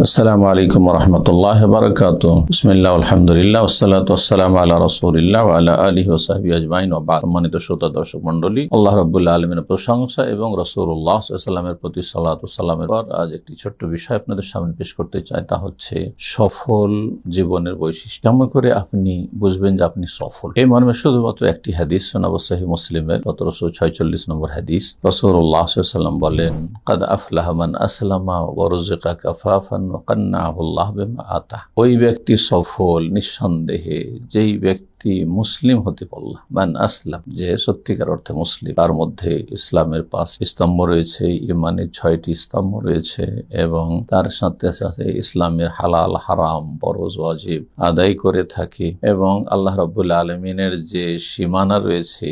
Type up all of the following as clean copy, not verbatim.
আসসালামু আলাইকুম ওয়া রাহমাতুল্লাহি ওয়া বারাকাতুহু। বিসমিল্লাহ, আলহামদুলিল্লাহ, ওয়াসসালাতু ওয়াসসালামু আলা রাসূলিল্লাহ ওয়া আলা আলিহি ওয়া সাহবিহি আজমাইন ওয়া বা'দ। সম্মানিত শ্রোতা দর্শক মণ্ডলী, আল্লাহ রাব্বুল আলামিনের প্রশংসা এবং রাসূলুল্লাহ সাল্লাল্লাহু আলাইহি ওয়াসাল্লামের প্রতি সালাত ও সালামের পর আজ একটি ছোট্ট বিষয় আপনাদের সামনে পেশ করতে চাই, তা হচ্ছে সফল জীবনের বৈশিষ্ট্য। কেমন করে আপনি বুঝবেন যে আপনি সফল? এই মর্মে শুধুমাত্র একটি হাদিস শোনাবো, সহিহ মুসলিমের 1746 নম্বর হাদিস। রাসূলুল্লাহ সাল্লাল্লাহু আলাইহি ওয়াসাল্লাম বলেন, কাদ আফলাহা মান আসলামা ওয়া রুযিকা কাফাফান ওয়া কান্নাহুল্লাহ বিমা আতা। ওই ব্যক্তি সফল নিঃসন্দেহে যেই ব্যক্তি মুসলিম হতে পারল। মান আসলাম, যে সত্যিকার অর্থে মুসলিম, তার মধ্যে ইসলামের 5 স্তম্ভ রয়েছে, ইমানের 6টি স্তম্ভ রয়েছে এবং তার সাথে সাথে ইসলামের হালাল হারাম ফরজ ওয়াজিব আদায় করে থাকে এবং আল্লাহ রাব্বুল আলামিনের যে সীমানা রয়েছে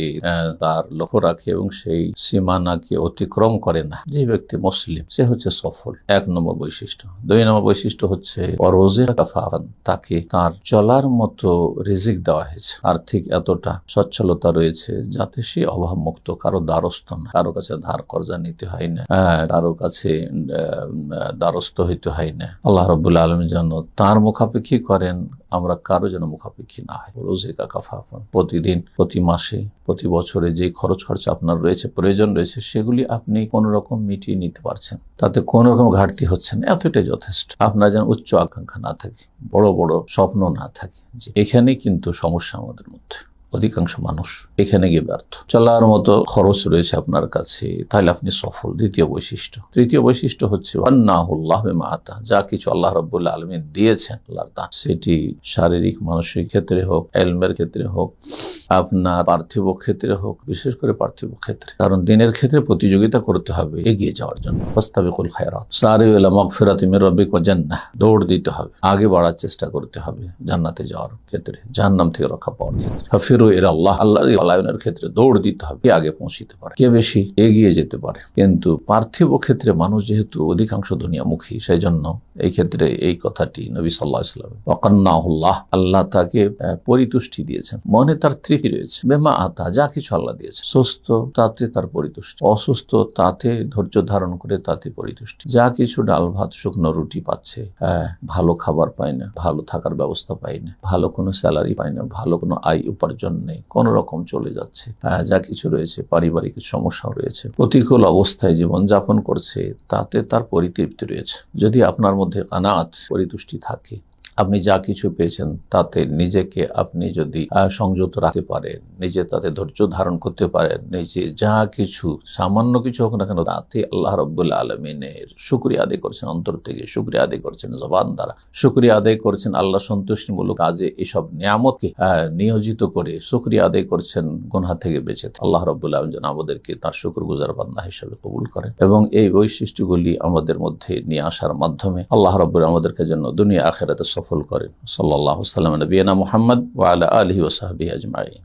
তার লক্ষ্য রাখে এবং সেই সীমানাকে অতিক্রম করে না। যে ব্যক্তি মুসলিম, সে হচ্ছে সফল। 1 নম্বর বৈশিষ্ট্য। 2 নম্বর বৈশিষ্ট্য হচ্ছে রোজে কাফাফান, তাকে তার চলার মতো রিজিক দেওয়া হয়েছে। আর্থিক এতটা সচ্ছলতা রয়েছে যাতে সে অভাবমুক্ত, কারো দ্বারস্থ না, কারো কাছে ধার কর্জা নিতে হয় না, কারো কাছে দ্বারস্থ হইতে হয় না। আল্লাহ রাব্বুল আলামিন যেন তার মুখাপেক্ষী করেন, আমরা কারো যেন মুখাপেক্ষী না হয়। রোজে কাফাফান, প্রতিদিন, প্রতি মাসে, প্রতি বছরে যে খরচ খরচা আপনার রয়েছে, প্রয়োজন রয়েছে, সেগুলি আপনি কোন রকম মিটিয়ে নিতে পারছেন, তাতে কোন রকম ঘাটতি হচ্ছে না, এতটাই যথেষ্ট। আপনার যেন উচ্চ আকাঙ্ক্ষা না থাকে, বড় বড় স্বপ্ন না থাকে। এখানে কিন্তু সমস্যা আমাদের মধ্যে। অধিকাংশ মানুষ এখানে গিয়ে ব্যর্থ। চলার মতো খরচ রয়েছে আপনার কাছে, তাহলে আপনি সফল। 2য় বৈশিষ্ট্য। 3য় বৈশিষ্ট্য হচ্ছে আন্নাহুল্লাহ বিমা আতা, যা কিছু আল্লাহ রাব্বুল আলামিন দিয়েছেন, আল্লাহর দান, সেটি শারীরিক মানসিক ক্ষেত্রে হোক, ইলমের ক্ষেত্রে হোক, আপনার পার্থিব ক্ষেত্রে হোক, বিশেষ করে পার্থিব ক্ষেত্রে, কারণ দিনের ক্ষেত্রে প্রতিযোগিতা করতে হবে এগিয়ে যাওয়ার জন্য। ফাস্তাবিকুল খায়রাত, সারিউ ইলা মাগফিরাতি মির রাব্বিকুম ওয়া জান্নাহ, দৌড় দিতে হবে, আগে বাড়ার চেষ্টা করতে হবে জান্নাতে যাওয়ার ক্ষেত্রে, জাহান্নাম থেকে রক্ষা পাওয়ার ক্ষেত্রে। ফাফিরু ইলা আল্লাহ, আল্লাহর আলামিনের ক্ষেত্রে দৌড় দিতে হবে, কে আগে পৌঁছিতে পারে, কে বেশি এগিয়ে যেতে পারে। কিন্তু পার্থিব ক্ষেত্রে মানুষ যেহেতু অধিকাংশ দুনিয়ামুখী, সেই জন্য এই ক্ষেত্রে এই কথাটি নবী সাল্লাল্লাহু আলাইহি ওয়াসাল্লাম, ওয়াকান্নাহুল্লাহ, আল্লাহ তাকে পরিতুষ্টি দিয়েছেন, মনে তার তৃপ্তি রয়েছে। বেমা আতা, যা কিছু আল্লাহ দিয়েছে, সুস্থ তাতে তার পরিতুষ্টি, অসুস্থ তাতে ধৈর্য ধারণ করে তাতে পরিতুষ্টি। যা কিছু ডাল ভাত শুকনো রুটি পাচ্ছে, ভালো খাবার পায় না, ভালো থাকার ব্যবস্থা পায় না, ভালো কোনো স্যালারি পায় না, ভালো কোনো আয় উপার্জন নেই, কোন রকম চলে যাচ্ছে, যা কিছু রয়েছে, পারিবারিক সমস্যা রয়েছে, প্রতিকূল অবস্থায় জীবন যাপন করছে, তাতে তার পরিতৃপ্তি রয়েছে। যদি আপনার মধ্যে কানাত, পরিতুষ্টি থাকে, আপনি যা কিছু পেয়েছেন তাতে নিজেকে আপনি যদি সংযত রাখতে পারেন, নিজে তাতে ধৈর্য ধারণ করতে পারেন, নিজে যা কিছু সামান্য কিছু হোক না কেন তাতে আল্লাহ রাব্বুল আলামিনের শুকরিয়া আদায় করছেন, অন্তর থেকে শুকরিয়া আদায় করছেন, জবান দ্বারা শুকরিয়া আদায় করছেন, আল্লাহ সন্তুষ্টিমূলক কাজে এসব নিয়ামতকে নিয়োজিত করে শুকরিয়া আদায় করছেন, গুনাহ থেকে বেঁচে। আল্লাহ রাব্বুল আলামিন যেন আমাদেরকে তার শুকরগুজার বান্দা হিসেবে কবুল করেন এবং এই বৈশিষ্ট্যগুলি আমাদের মধ্যে নিয়ে আসার মাধ্যমে আল্লাহ রাব্বুল আমাদেরকে যেন দুনিয়া আখিরাতে সফল করেন। সাল্লাল্লাহু আলাইহি ওয়া সাল্লাম নবিয়ানা মুহাম্মদ ওয়া আলা আলিহি ওয়া সাহবিহি আজমাইন।